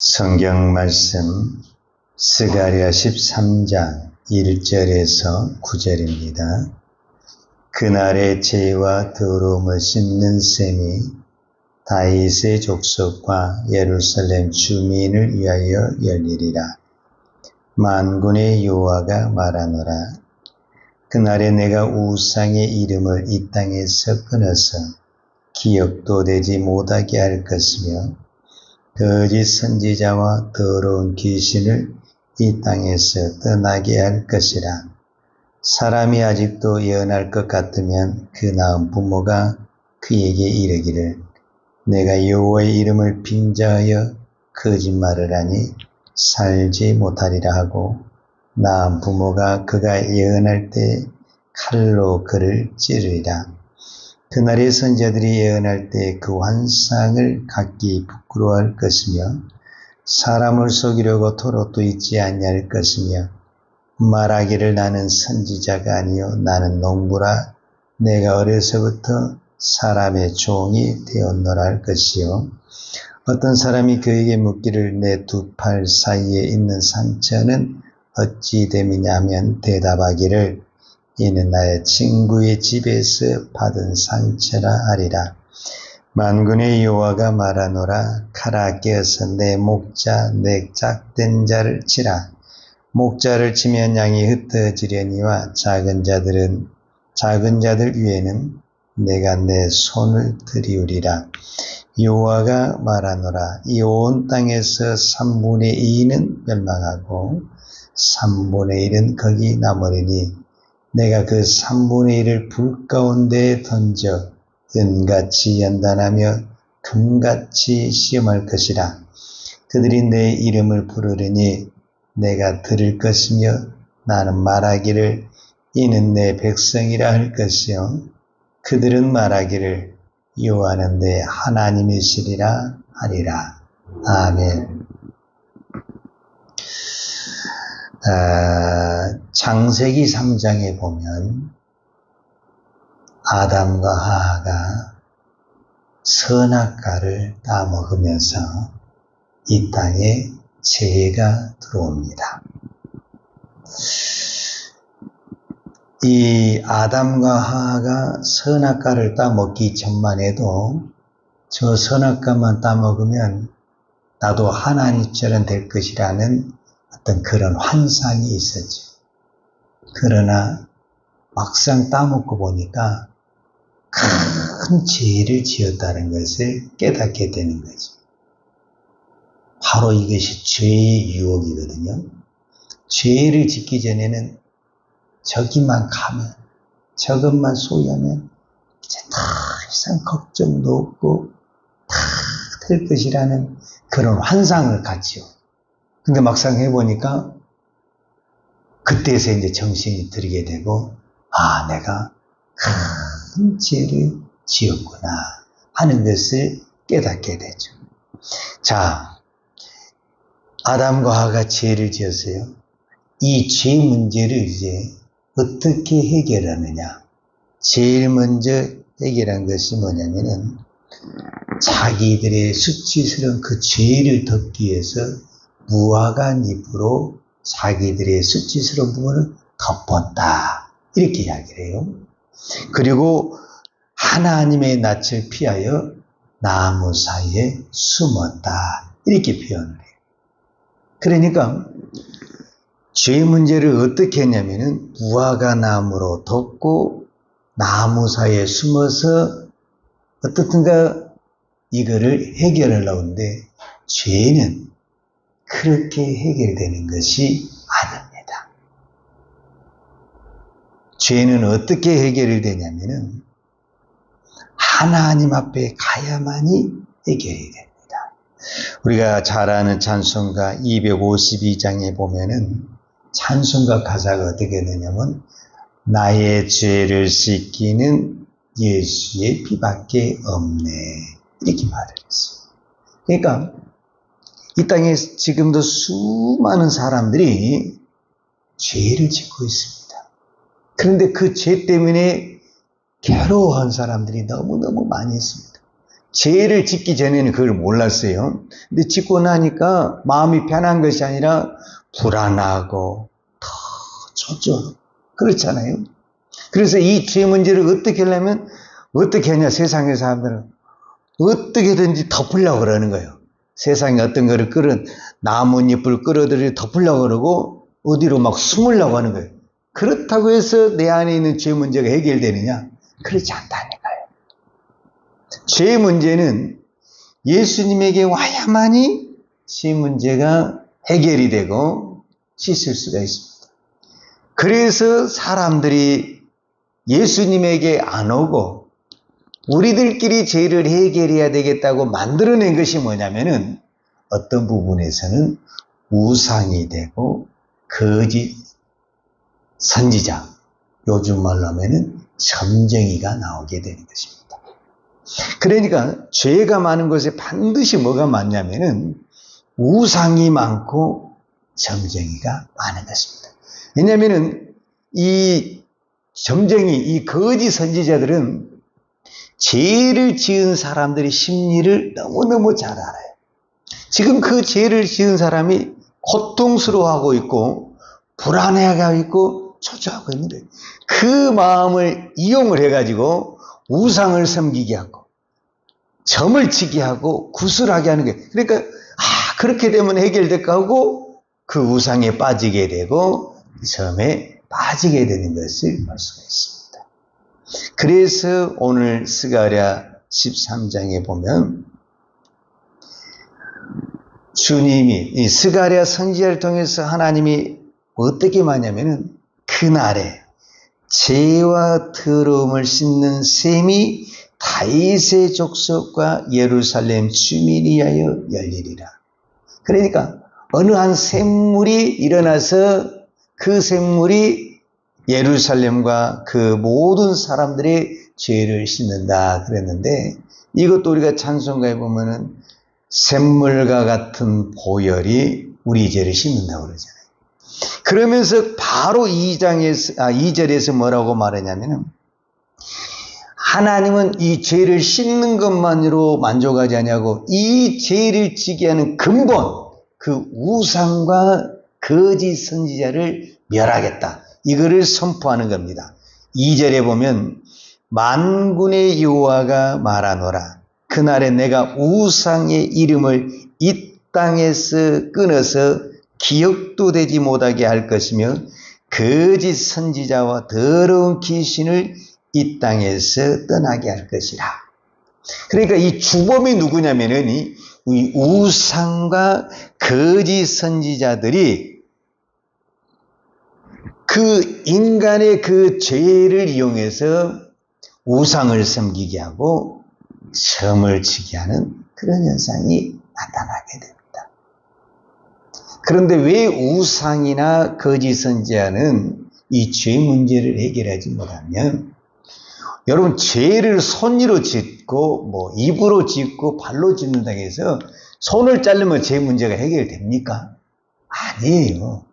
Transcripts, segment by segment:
성경 말씀 스가랴 13장 1절에서 9절입니다. 그날의 죄와 더러움을 씻는 셈이 다윗의 족속과 예루살렘 주민을 위하여 열리리라. 만군의 여호와가 말하노라. 그날에 내가 우상의 이름을 이 땅에서 끊어서 기억도 되지 못하게 할 것이며 거짓 선지자와 더러운 귀신을 이 땅에서 떠나게 할 것이라. 사람이 아직도 예언할 것 같으면 그 낳은 부모가 그에게 이르기를 내가 여호와의 이름을 빙자하여 거짓말을 하니 살지 못하리라 하고, 낳은 부모가 그가 예언할 때 칼로 그를 찌르리라. 그날의 선지자들이 예언할 때 그 환상을 갖기 부끄러워할 것이며 사람을 속이려고 토록도 있지 아니할 것이며 말하기를 나는 선지자가 아니요 나는 농부라 내가 어려서부터 사람의 종이 되었노라 할 것이요. 어떤 사람이 그에게 묻기를 내 두 팔 사이에 있는 상처는 어찌 됨이냐 하면 대답하기를 이는 나의 친구의 집에서 받은 상처라 하리라. 만군의 여호와가 말하노라. 칼아 깨어서 내 목자 내 짝된 자를 치라. 목자를 치면 양이 흩어지려니와 작은 자들 위에는 내가 내 손을 들이우리라. 여호와가 말하노라. 이 온 땅에서 3분의 2는 멸망하고 3분의 1은 거기 남으리니 내가 그 3분의 1을 불 가운데에 던져 은같이 연단하며 금같이 시험할 것이라. 그들이 내 이름을 부르리니 내가 들을 것이며 나는 말하기를 이는 내 백성이라 할 것이요 그들은 말하기를 여호와는 내 하나님이시리라 하리라. 아멘. 창세기 3장에 보면 아담과 하하가 선악과를 따먹으면서 이 땅에 재해가 들어옵니다. 이 아담과 하하가 선악과를 따먹기 전만 해도 저 선악과만 따먹으면 나도 하나님처럼 될 것이라는 어떤 그런 환상이 있었죠. 그러나 막상 따먹고 보니까 큰 죄를 지었다는 것을 깨닫게 되는 거죠. 바로 이것이 죄의 유혹이거든요. 죄를 짓기 전에는 저기만 가면, 저것만 소유하면 이제 더 이상 걱정도 없고 다 될 것이라는 그런 환상을 갖죠. 근데 막상 해보니까 그때서 이제 정신이 들게 되고 내가 큰 죄를 지었구나 하는 것을 깨닫게 되죠. 자, 아담과 하가 죄를 지었어요. 이 죄 문제를 이제 어떻게 해결하느냐. 제일 먼저 해결한 것이 뭐냐면은 자기들의 수치스러운 그 죄를 덮기 위해서 무화과 잎으로 자기들의 수치스러운 부분을 덮었다. 이렇게 이야기를 해요. 그리고 하나님의 낯을 피하여 나무 사이에 숨었다. 이렇게 표현을 해요. 그러니까 죄 문제를 어떻게 했냐면은 무화과 나무로 덮고 나무 사이에 숨어서 어떻든가 이거를 해결하려고 하는데 죄는 그렇게 해결되는 것이 아닙니다. 죄는 어떻게 해결이 되냐면은 하나님 앞에 가야만이 해결이 됩니다. 우리가 잘 아는 찬송가 252장에 보면은 찬송가 가사가 어떻게 되냐면 나의 죄를 씻기는 예수의 피밖에 없네. 이렇게 말을 했어요. 그러니까 이 땅에 지금도 수많은 사람들이 죄를 짓고 있습니다. 그런데 그 죄 때문에 괴로워한 사람들이 너무너무 많이 있습니다. 죄를 짓기 전에는 그걸 몰랐어요. 근데 짓고 나니까 마음이 편한 것이 아니라 불안하고 더 초조. 그렇잖아요. 그래서 이 죄 문제를 어떻게 하려면 어떻게 하냐, 세상의 사람들은. 어떻게든지 덮으려고 그러는 거예요. 세상에 어떤 거를 나뭇잎을 끌어들여 덮으려고 그러고 어디로 막 숨으려고 하는 거예요. 그렇다고 해서 내 안에 있는 죄 문제가 해결되느냐? 그렇지 않다니까요. 죄 문제는 예수님에게 와야만이 죄 문제가 해결이 되고 씻을 수가 있습니다. 그래서 사람들이 예수님에게 안 오고 우리들끼리 죄를 해결해야 되겠다고 만들어낸 것이 뭐냐면은 어떤 부분에서는 우상이 되고 거짓 선지자, 요즘 말로 하면은 점쟁이가 나오게 되는 것입니다. 그러니까 죄가 많은 곳에 반드시 뭐가 많냐면은 우상이 많고 점쟁이가 많은 것입니다. 왜냐하면은 이 점쟁이, 이 거짓 선지자들은 죄를 지은 사람들의 심리를 너무너무 잘 알아요. 지금 그 죄를 지은 사람이 고통스러워하고 있고 불안해하고 있고 초조하고 있는 거예요. 그 마음을 이용을 해가지고 우상을 섬기게 하고 점을 치게 하고 구슬하게 하는 거예요. 그러니까 그렇게 되면 해결될까 하고 그 우상에 빠지게 되고 점에 빠지게 되는 것을 볼 수가 있습니다. 그래서 오늘 스가랴 13장에 보면 주님이 이 스가랴 선지자를 통해서 하나님이 어떻게 말하냐면은 그날에 죄와 더러움을 씻는 셈이 다윗의 족속과 예루살렘 주민을 위하여 열리리라. 그러니까 어느 한 샘물이 일어나서 그 샘물이 예루살렘과 그 모든 사람들의 죄를 씻는다 그랬는데, 이것도 우리가 찬송가에 보면은 샘물과 같은 보혈이 우리 죄를 씻는다고 그러잖아요. 그러면서 바로 2절에서 뭐라고 말하냐면은 하나님은 이 죄를 씻는 것만으로 만족하지 않냐고, 이 죄를 지게 하는 근본, 그 우상과 거짓 선지자를 멸하겠다. 이거를 선포하는 겁니다. 2절에 보면 만군의 여호와가 말하노라. 그날에 내가 우상의 이름을 이 땅에서 끊어서 기억도 되지 못하게 할 것이며 거짓 선지자와 더러운 귀신을 이 땅에서 떠나게 할 것이라. 그러니까 이 주범이 누구냐면은 이 우상과 거짓 선지자들이 그 인간의 그 죄를 이용해서 우상을 섬기게 하고 점을 치게 하는 그런 현상이 나타나게 됩니다. 그런데 왜 우상이나 거짓 선지자는 이 죄 문제를 해결하지 못하면, 여러분 죄를 손으로 짓고 입으로 짓고 발로 짓는다고 해서 손을 자르면 죄 문제가 해결됩니까? 아니에요.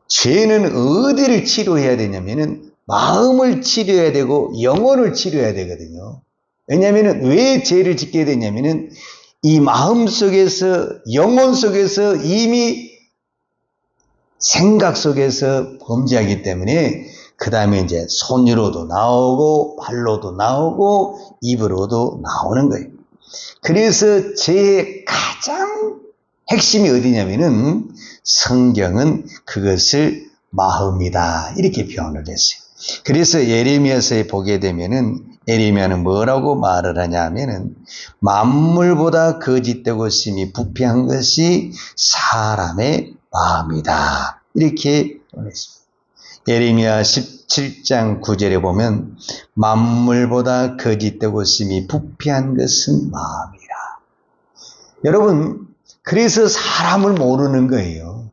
죄는 어디를 치료해야 되냐면은 마음을 치료해야 되고 영혼을 치료해야 되거든요. 왜냐하면 왜 죄를 짓게 되냐면은 이 마음 속에서, 영혼 속에서 이미 생각 속에서 범죄하기 때문에 그 다음에 이제 손으로도 나오고 발로도 나오고 입으로도 나오는 거예요. 그래서 죄의 가장 핵심이 어디냐면은 성경은 그것을 마음이다 이렇게 표현을 했어요. 그래서 예레미야서에 보게 되면은 예레미야는 뭐라고 말을 하냐 하면은 만물보다 거짓되고 심히 부패한 것이 사람의 마음이다 이렇게 표현했습니다. 예레미야 17장 9절에 보면 만물보다 거짓되고 심히 부패한 것은 마음이라. 여러분, 그래서 사람을 모르는 거예요.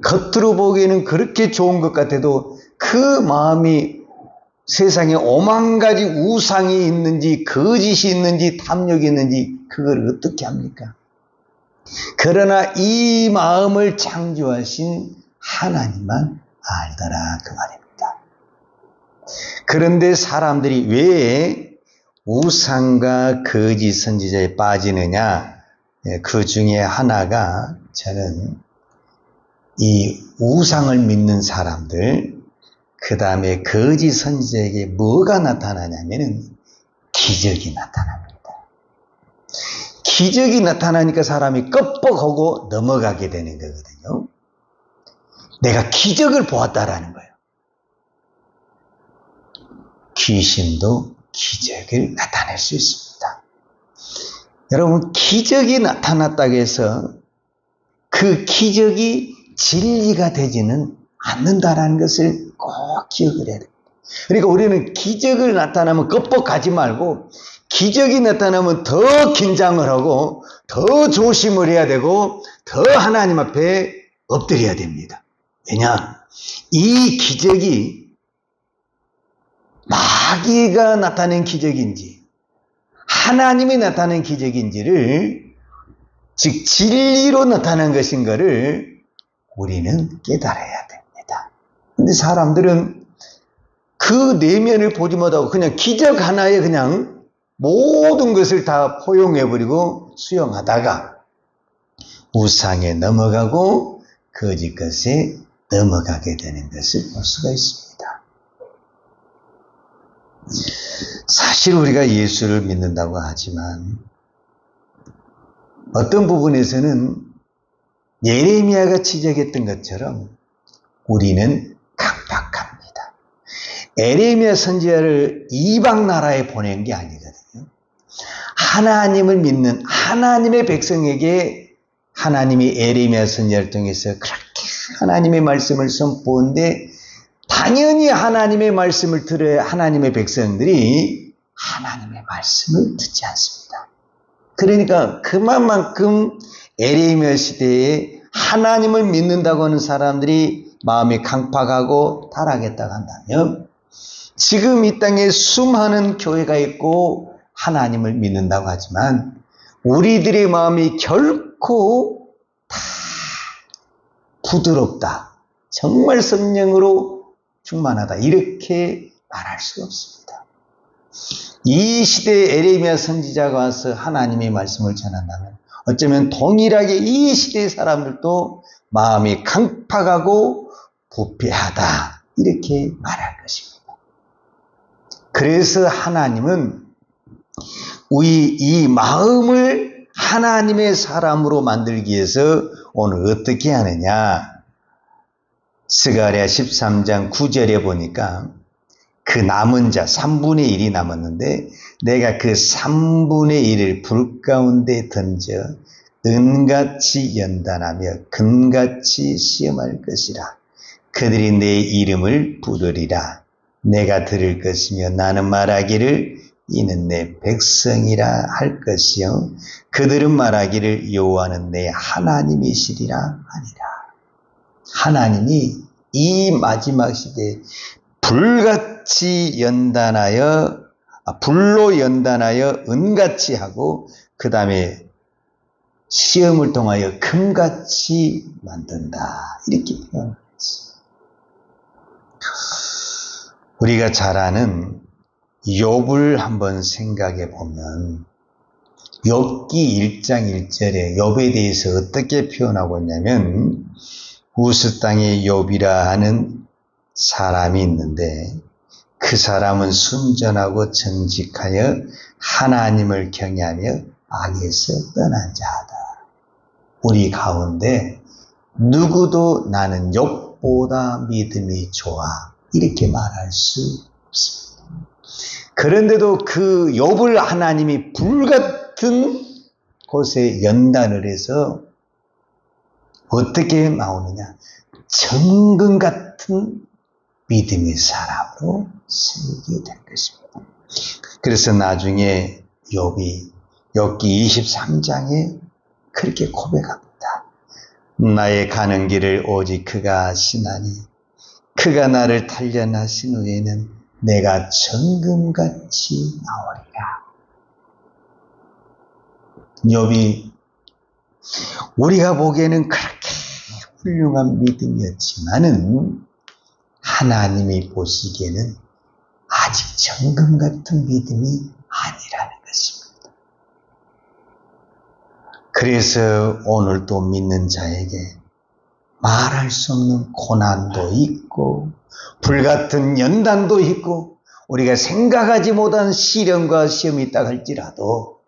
겉으로 보기에는 그렇게 좋은 것 같아도 그 마음이 세상에 오만 가지 우상이 있는지 거짓이 있는지 탐욕이 있는지 그걸 어떻게 합니까? 그러나 이 마음을 창조하신 하나님만 알더라 그 말입니다. 그런데 사람들이 왜 우상과 거짓 선지자에 빠지느냐? 그 중에 하나가 저는 이 우상을 믿는 사람들, 그 다음에 거짓 선지자에게 뭐가 나타나냐면은 기적이 나타납니다. 기적이 나타나니까 사람이 껍벅하고 넘어가게 되는 거거든요. 내가 기적을 보았다라는 거예요. 귀신도 기적을 나타낼 수 있습니다. 여러분, 기적이 나타났다고 해서 그 기적이 진리가 되지는 않는다라는 것을 꼭 기억을 해야 됩니다. 그러니까 우리는 기적을 나타나면 껍벅하지 말고 기적이 나타나면 더 긴장을 하고 더 조심을 해야 되고 더 하나님 앞에 엎드려야 됩니다. 왜냐? 이 기적이 마귀가 나타낸 기적인지 하나님이 나타낸 기적인지를, 즉 진리로 나타난 것인가를 우리는 깨달아야 됩니다. 근데 사람들은 그 내면을 보지 못하고 그냥 기적 하나에 그냥 모든 것을 다 포용해버리고 수용하다가 우상에 넘어가고 거짓 것에 넘어가게 되는 것을 볼 수가 있습니다. 사실 우리가 예수를 믿는다고 하지만 어떤 부분에서는 예레미야가 지적했던 것처럼 우리는 각박합니다. 예레미야 선지자를 이방 나라에 보낸 게 아니거든요. 하나님을 믿는 하나님의 백성에게 하나님이 예레미야 선지자를 통해서 그렇게 하나님의 말씀을 선포하는데, 당연히 하나님의 말씀을 들어야 하나님의 백성들이 하나님의 말씀을 듣지 않습니다. 그러니까 그만큼 예레미야 시대에 하나님을 믿는다고 하는 사람들이 마음이 강팍하고 타락했다고 한다면, 지금 이 땅에 수많은 교회가 있고 하나님을 믿는다고 하지만 우리들의 마음이 결코 다 부드럽다, 정말 성령으로 충만하다, 이렇게 말할 수가 없습니다. 이 시대에 예레미야 선지자가 와서 하나님의 말씀을 전한다면 어쩌면 동일하게 이 시대의 사람들도 마음이 강팍하고 부패하다, 이렇게 말할 것입니다. 그래서 하나님은 우리 이 마음을 하나님의 사람으로 만들기 위해서 오늘 어떻게 하느냐? 스가랴 13장 9절에 보니까 그 남은 자 3분의 1이 남았는데 내가 그 3분의 1을 불 가운데 던져 은같이 연단하며 금같이 시험할 것이라. 그들이 내 이름을 부르리라. 내가 들을 것이며 나는 말하기를 이는 내 백성이라 할 것이요 그들은 말하기를 여호와는 내 하나님이시리라 하니라. 하나님이 이 마지막 시대에 불같이 연단하여, 불로 연단하여 은같이 하고 그 다음에 시험을 통하여 금같이 만든다, 이렇게 표현했어요. 우리가 잘 아는 욥을 한번 생각해 보면 욥기 1장 1절에 욥에 대해서 어떻게 표현하고 있냐면, 우스 땅에 욥이라 하는 사람이 있는데 그 사람은 순전하고 정직하여 하나님을 경외하며 악에서 떠난 자다. 우리 가운데 누구도 나는 욥보다 믿음이 좋아, 이렇게 말할 수 없습니다. 그런데도 그 욥을 하나님이 불같은 곳에 연단을 해서 어떻게 나오느냐? 정금 같은 믿음의 사람으로 세우게 될 것입니다. 그래서 나중에 욥이 욥기 23장에 그렇게 고백합니다. 나의 가는 길을 오직 그가 아시나니 그가 나를 단련하신 후에는 내가 정금같이 나오리라. 욥이 우리가 보기에는 그렇게 훌륭한 믿음이었지만은 하나님이 보시기에는 아직 정금 같은 믿음이 아니었다. 그래서 오늘 또 믿는 자에게 말할 수 없는 고난도 있고 불같은 연단도 있고 우리가 생각하지 못한 시련과 시험이 있다 할지라도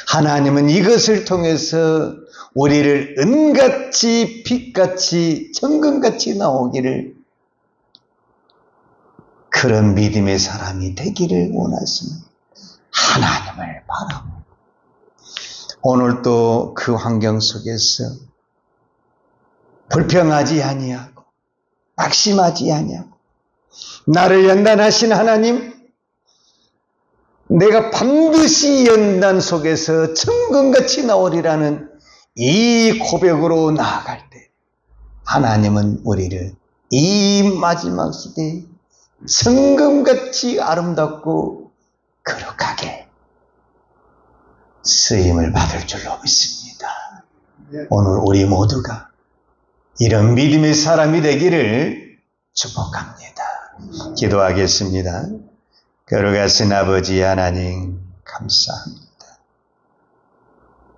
하나님은 이것을 통해서 우리를 은같이 빛같이 정금같이 나오기를 그런 믿음의 사람이 되기를 원하십니다. 하나님을 바라보고 오늘도 그 환경 속에서 불평하지 아니하고 낙심하지 아니하고 나를 연단하신 하나님, 내가 반드시 연단 속에서 천금같이 나오리라는 이 고백으로 나아갈 때 하나님은 우리를 이 마지막 시대에 천금같이 아름답고 거룩하게 쓰임을 받을 줄로 믿습니다. 오늘 우리 모두가 이런 믿음의 사람이 되기를 축복합니다. 기도하겠습니다. 거룩하신 아버지 하나님 감사합니다.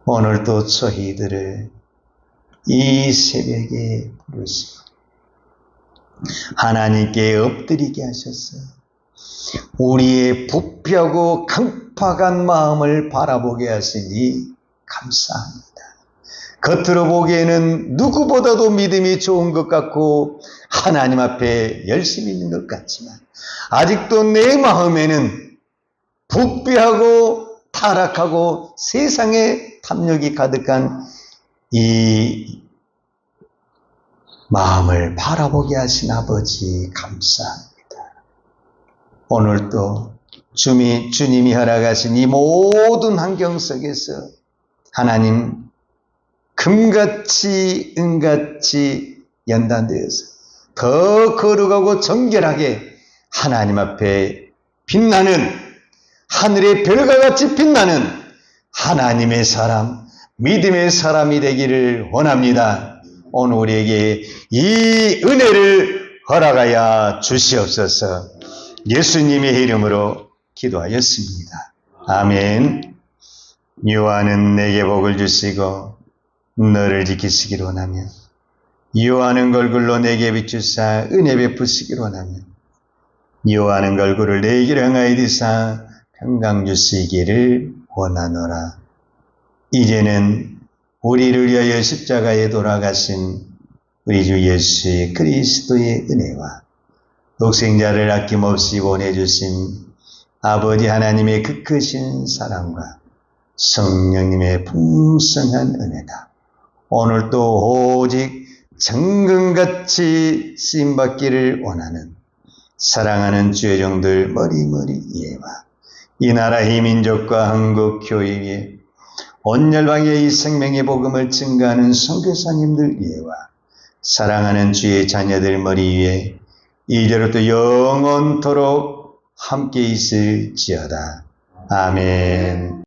오늘도 저희들을 이 새벽에 부르시고 하나님께 엎드리게 하셔서 우리의 부패하고 강팍한 마음을 바라보게 하시니 감사합니다. 겉으로 보기에는 누구보다도 믿음이 좋은 것 같고 하나님 앞에 열심히 있는 것 같지만 아직도 내 마음에는 부패하고 타락하고 세상의 탐욕이 가득한 이 마음을 바라보게 하신 아버지 감사합니다. 오늘도 주님이 허락하신 이 모든 환경 속에서 하나님 금같이 은같이 연단되어서 더 거룩하고 정결하게 하나님 앞에 빛나는 하늘의 별과 같이 빛나는 하나님의 사람, 믿음의 사람이 되기를 원합니다. 오늘 우리에게 이 은혜를 허락하여 주시옵소서. 예수님의 이름으로 기도하였습니다. 아멘. 여호와는 내게 복을 주시고 너를 지키시기를 원하며 여호와는 걸굴로 내게 비추사 은혜 베푸시기를 원하며 여호와는 걸굴을 내게 향하여 드사 평강 주시기를 원하노라. 이제는 우리를 위하여 십자가에 돌아가신 우리 주 예수 그리스도의 은혜와 독생자를 아낌없이 보내주신 아버지 하나님의 그 크신 사랑과 성령님의 풍성한 은혜가 오늘도 오직 정금같이 쓰임받기를 원하는 사랑하는 주의 종들 머리머리 예와 이 나라 이 민족과 한국 교회 위에 온 열방의 이 생명의 복음을 증거하는 선교사님들 예와 사랑하는 주의 자녀들 머리 위에 이제로부터 영원토록 함께 있을지어다. 아멘.